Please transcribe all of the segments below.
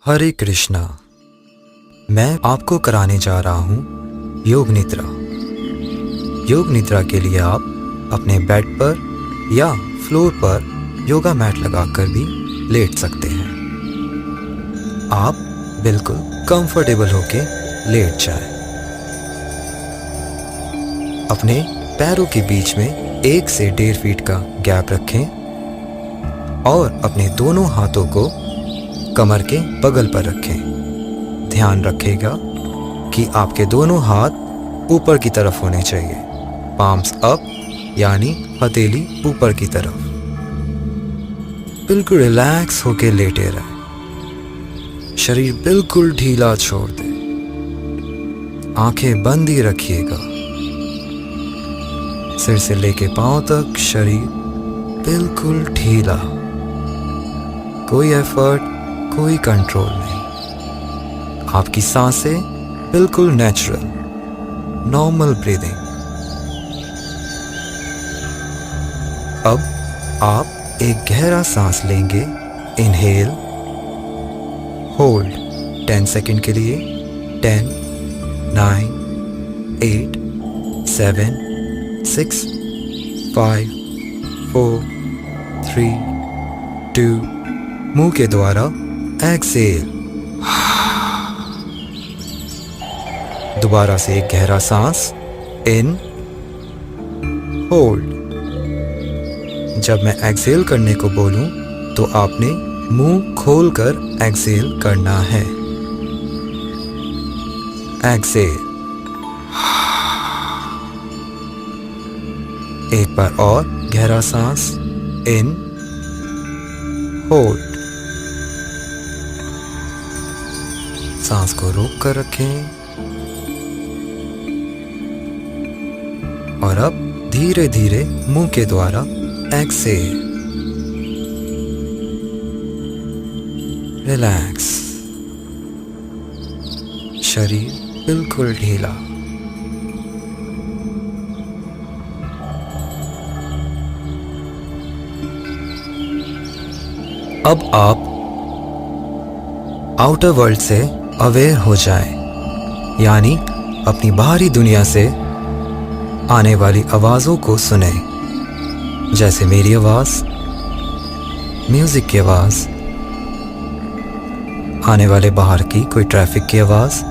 हरे कृष्णा। मैं आपको कराने जा रहा हूँ योग निद्रा। योग निद्रा के लिए आप अपने बेड पर या फ्लोर पर योगा मैट लगाकर भी लेट सकते हैं। आप बिल्कुल कंफर्टेबल होके लेट जाएं। अपने पैरों के बीच में 1 से 1.5 फीट का गैप रखें और अपने दोनों हाथों को कमर के बगल पर रखें। ध्यान रखिएगा कि आपके दोनों हाथ ऊपर की तरफ होने चाहिए, पाम्स अप यानी हथेली ऊपर की तरफ। बिल्कुल रिलैक्स होके लेटे रहें। शरीर बिल्कुल ढीला छोड़ दें। आंखें बंद ही रखिएगा। सिर से लेके पांव तक शरीर बिल्कुल ढीला। कोई एफर्ट, कोई कंट्रोल नहीं। आपकी सांसें बिल्कुल नेचुरल, नॉर्मल ब्रीदिंग। अब आप एक गहरा सांस लेंगे। इनहेल, होल्ड 10 सेकंड के लिए। 10, 9, 8, 7, 6, 5, 4, 3, 2, मुंह के द्वारा एक्सेल। दोबारा से एक गहरा सांस। इन, होल्ड। जब मैं एक्सेल करने को बोलूं तो आपने मुंह खोलकर एक्सेल करना है। एक्सेल। एक बार और गहरा सांस। इन, होल्ड। सांस को रोक कर रखें और अब धीरे धीरे मुंह के द्वारा एक्सेल। रिलैक्स। शरीर बिल्कुल ढीला। अब आप आउटर वर्ल्ड से अवेयर हो जाएं, यानी अपनी बाहरी दुनिया से आने वाली आवाज़ों को सुने, जैसे मेरी आवाज़, म्यूज़िक की आवाज़, आने वाले बाहर की कोई ट्रैफिक की आवाज़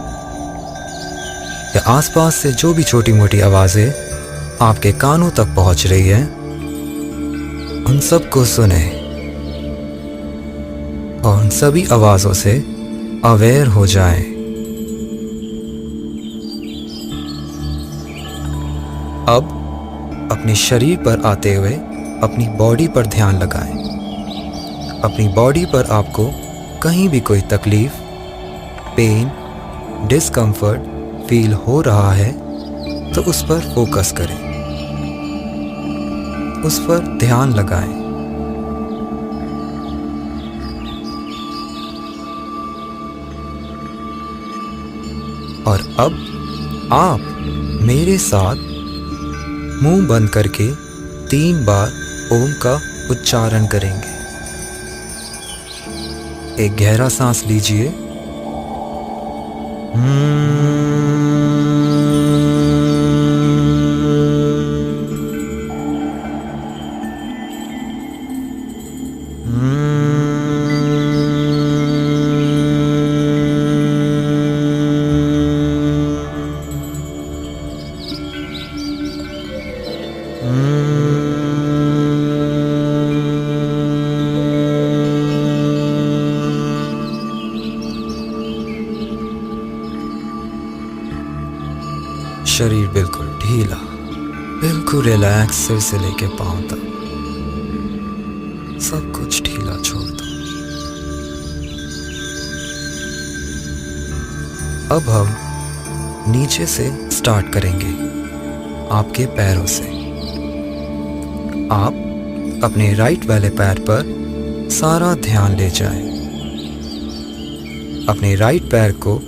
या आसपास से जो भी छोटी मोटी आवाज़ें आपके कानों तक पहुंच रही हैं, उन सब को सुने और उन सभी आवाज़ों से अवेयर हो जाएं। अब अपने शरीर पर आते हुए अपनी बॉडी पर ध्यान लगाएं। अपनी बॉडी पर आपको कहीं भी कोई तकलीफ, पेन, डिस्कम्फर्ट फील हो रहा है तो उस पर फोकस करें, उस पर ध्यान लगाएं। और अब आप मेरे साथ मुंह बंद करके 3 बार ओम का उच्चारण करेंगे। एक गहरा सांस लीजिए। शरीर बिल्कुल ढीला, बिल्कुल रिलैक्स। सिर से लेके पांव तक सब कुछ ढीला छोड़ दो। अब हम नीचे से स्टार्ट करेंगे, आपके पैरों से। आप अपने राइट वाले पैर पर सारा ध्यान ले जाएं। अपने राइट पैर को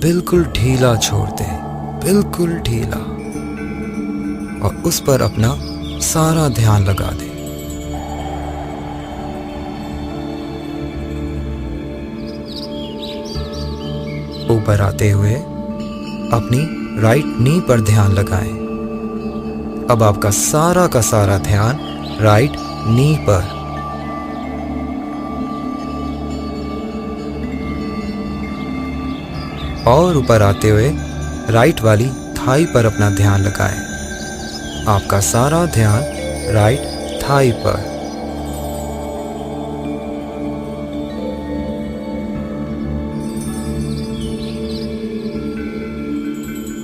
बिल्कुल ढीला छोड़ दें, बिल्कुल ढीला, और उस पर अपना सारा ध्यान लगा दें। ऊपर आते हुए अपनी राइट नी पर ध्यान लगाएं। अब आपका सारा का सारा ध्यान राइट नी पर। और ऊपर आते हुए राइट वाली थाई पर अपना ध्यान लगाएं। आपका सारा ध्यान राइट थाई पर।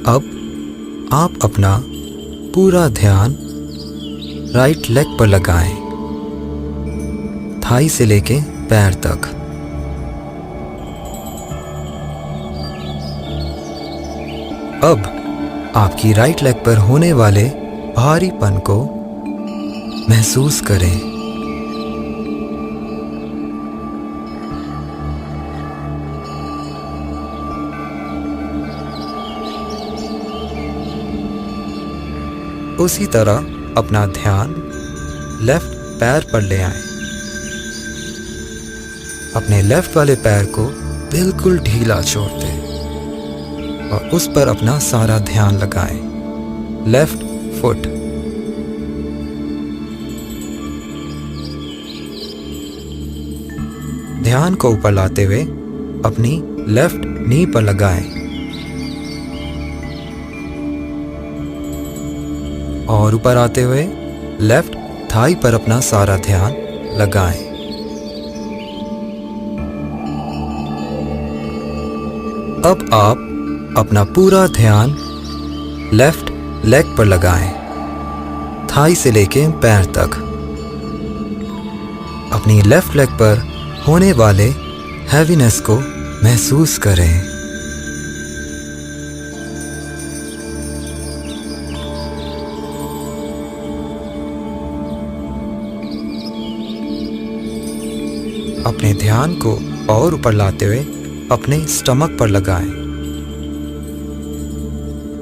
अब आप अपना पूरा ध्यान राइट लेग पर लगाएं, थाई से लेके पैर तक। अब आपकी राइट लेग पर होने वाले भारीपन को महसूस करें। उसी तरह अपना ध्यान लेफ्ट पैर पर ले आएं। अपने लेफ्ट वाले पैर को बिल्कुल ढीला छोड़ दें और उस पर अपना सारा ध्यान लगाएं। Left foot. ध्यान को ऊपर लाते हुए अपनी लेफ्ट नी पर लगाएं और ऊपर आते हुए लेफ्ट थाई पर अपना सारा ध्यान लगाएं। अब आप अपना पूरा ध्यान लेफ्ट लेग पर लगाएं, थाई से लेके पैर तक। अपनी लेफ्ट लेग पर होने वाले हैवीनेस को महसूस करें। अपने ध्यान को और ऊपर लाते हुए अपने स्टमक पर लगाएं।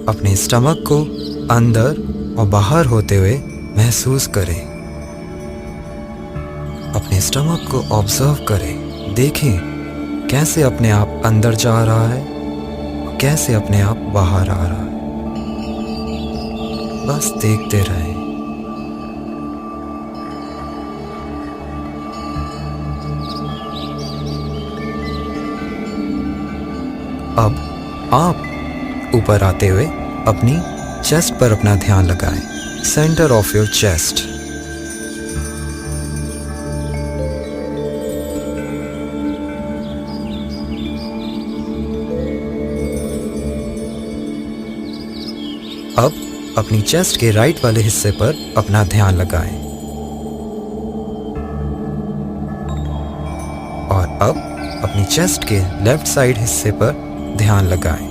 अपने स्टमक को अंदर और बाहर होते हुए महसूस करें। अपने स्टमक को ऑब्जर्व करें। देखें कैसे अपने आप अंदर जा रहा है और कैसे अपने आप बाहर आ रहा है। बस देखते रहें। अब आप ऊपर आते हुए अपनी चेस्ट पर अपना ध्यान लगाएं, सेंटर ऑफ योर चेस्ट। अब अपनी चेस्ट के राइट वाले हिस्से पर अपना ध्यान लगाएं और अब अपनी चेस्ट के लेफ्ट साइड हिस्से पर ध्यान लगाएं।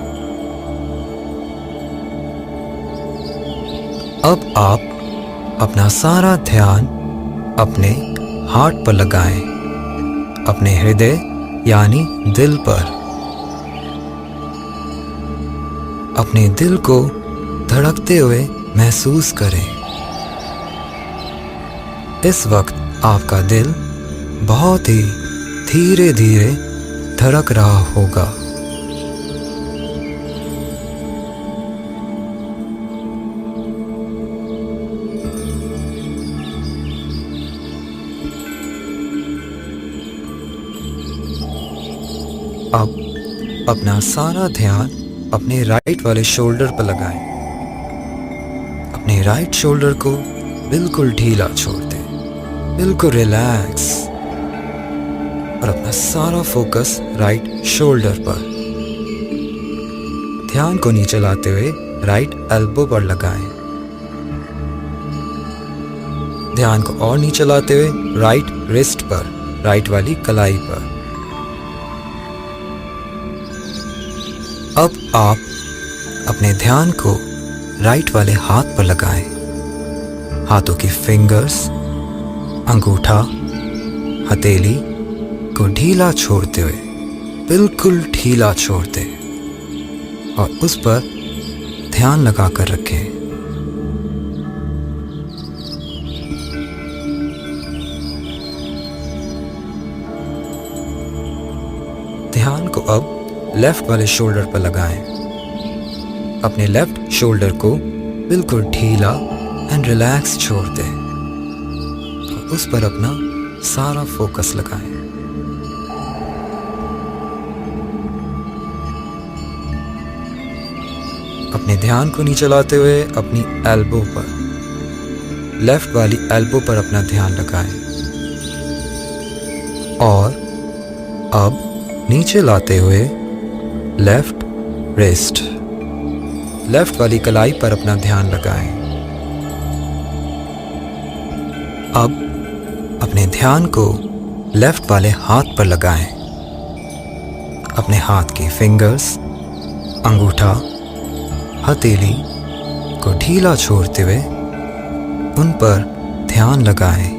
अब आप अपना सारा ध्यान अपने हार्ट पर लगाएं, अपने हृदय यानी दिल पर। अपने दिल को धड़कते हुए महसूस करें। इस वक्त आपका दिल बहुत ही धीरे धीरे धड़क रहा होगा। अब अपना सारा ध्यान अपने राइट वाले शोल्डर पर लगाएं। अपने राइट शोल्डर को बिल्कुल ढीला छोड़ दें, बिल्कुल रिलैक्स, और अपना सारा फोकस राइट शोल्डर पर। ध्यान को नीचे लाते हुए राइट एल्बो पर लगाएं। ध्यान को और नीचे लाते हुए राइट रिस्ट पर, राइट वाली कलाई पर। अब आप अपने ध्यान को राइट वाले हाथ पर लगाएं। हाथों की फिंगर्स, अंगूठा, हथेली को ढीला छोड़ते हुए, बिल्कुल ढीला छोड़ते, और उस पर ध्यान लगाकर रखें। ध्यान को अब लेफ्ट वाले शोल्डर पर लगाएं। अपने लेफ्ट शोल्डर को बिल्कुल ढीला एंड रिलैक्स छोड़ दें और उस पर अपना सारा फोकस लगाएं। अपने ध्यान को नीचे लाते हुए अपनी एल्बो पर, लेफ्ट वाली एल्बो पर अपना ध्यान लगाएं और अब नीचे लाते हुए लेफ्ट रिस्ट, लेफ्ट वाली कलाई पर अपना ध्यान लगाएं। अब अपने ध्यान को लेफ्ट वाले हाथ पर लगाएं। अपने हाथ के फिंगर्स, अंगूठा, हथेली को ढीला छोड़ते हुए उन पर ध्यान लगाएं।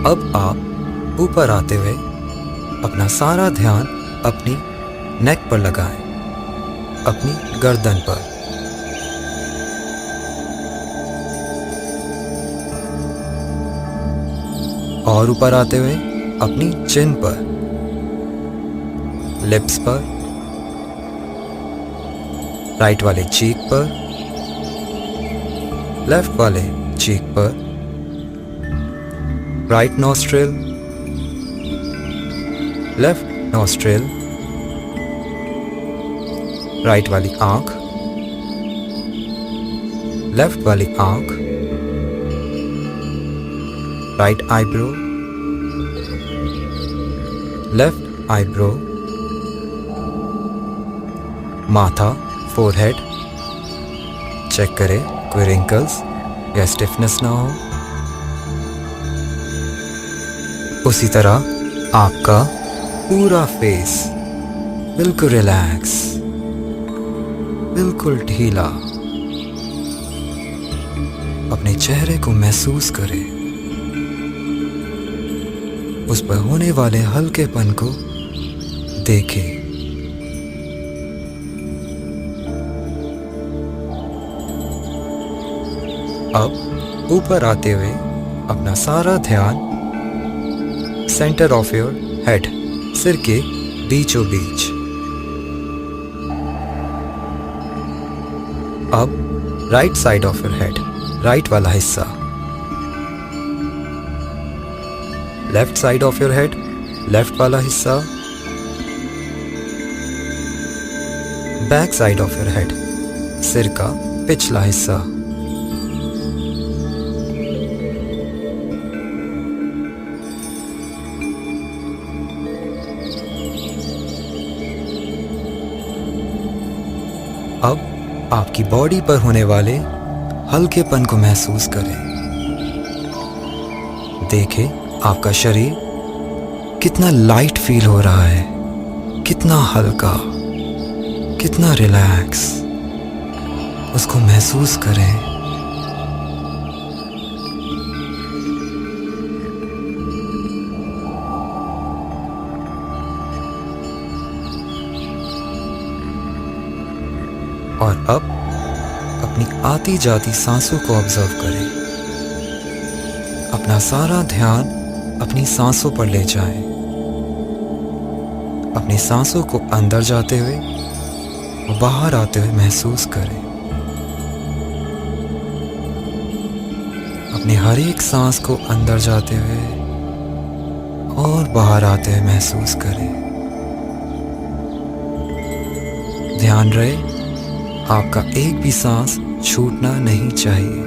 अब आप ऊपर आते हुए अपना सारा ध्यान अपनी नेक पर लगाएं, अपनी गर्दन पर। और ऊपर आते हुए अपनी चिन पर, लिप्स पर, राइट वाले चीक पर, लेफ्ट वाले चीक पर, right nostril, left nostril, right वाली आंख, लेफ्ट वाली आंख, राइट आईब्रो, लेफ्ट आईब्रो, माथा, फोरहेड, चेक करें कोई रिंकल्स या स्टिफनेस ना हो। उसी तरह आपका पूरा फेस बिल्कुल रिलैक्स, बिल्कुल ढीला। अपने चेहरे को महसूस करें, उस पर होने वाले हल्केपन को देखें। अब ऊपर आते हुए अपना सारा ध्यान सेंटर ऑफ योर हेड, सिर के बीचों बीच। अब right side of your head, right वाला हिस्सा, left side of your head, left वाला हिस्सा, back side of your head, सिर का पिछला हिस्सा। अब आपकी बॉडी पर होने वाले हल्केपन को महसूस करें। देखें आपका शरीर कितना लाइट फील हो रहा है, कितना हल्का, कितना रिलैक्स। उसको महसूस करें। और अब अपनी आती जाती सांसों को ऑब्जर्व करें। अपना सारा ध्यान अपनी सांसों पर ले जाएं। अपनी सांसों को अंदर जाते हुए और बाहर आते हुए महसूस करें। अपनी हर एक सांस को अंदर जाते हुए और बाहर आते हुए महसूस करें। ध्यान रहे आपका एक भी सांस छूटना नहीं चाहिए।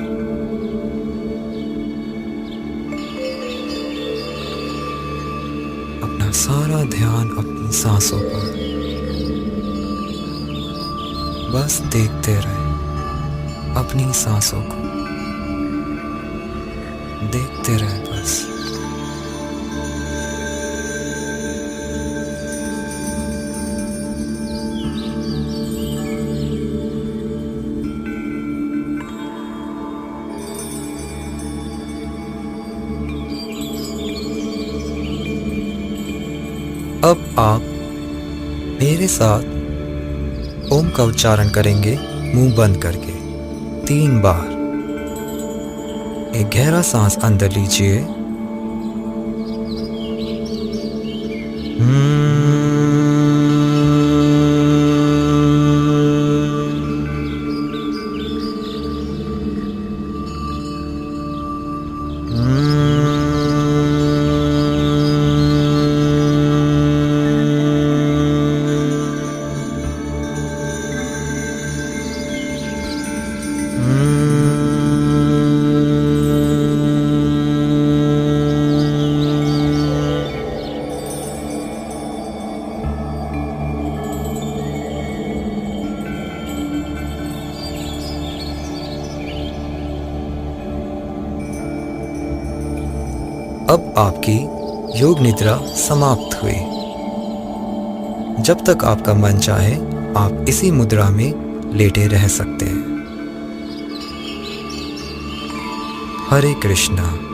अपना सारा ध्यान अपनी सांसों पर, बस देखते रहे अपनी सांसों को, देखते रहे बस। अब आप मेरे साथ ओम का उच्चारण करेंगे मुंह बंद करके 3 बार। एक गहरा सांस अंदर लीजिए। अब आपकी योग निद्रा समाप्त हुई। जब तक आपका मन चाहे आप इसी मुद्रा में लेटे रह सकते हैं। हरे कृष्णा।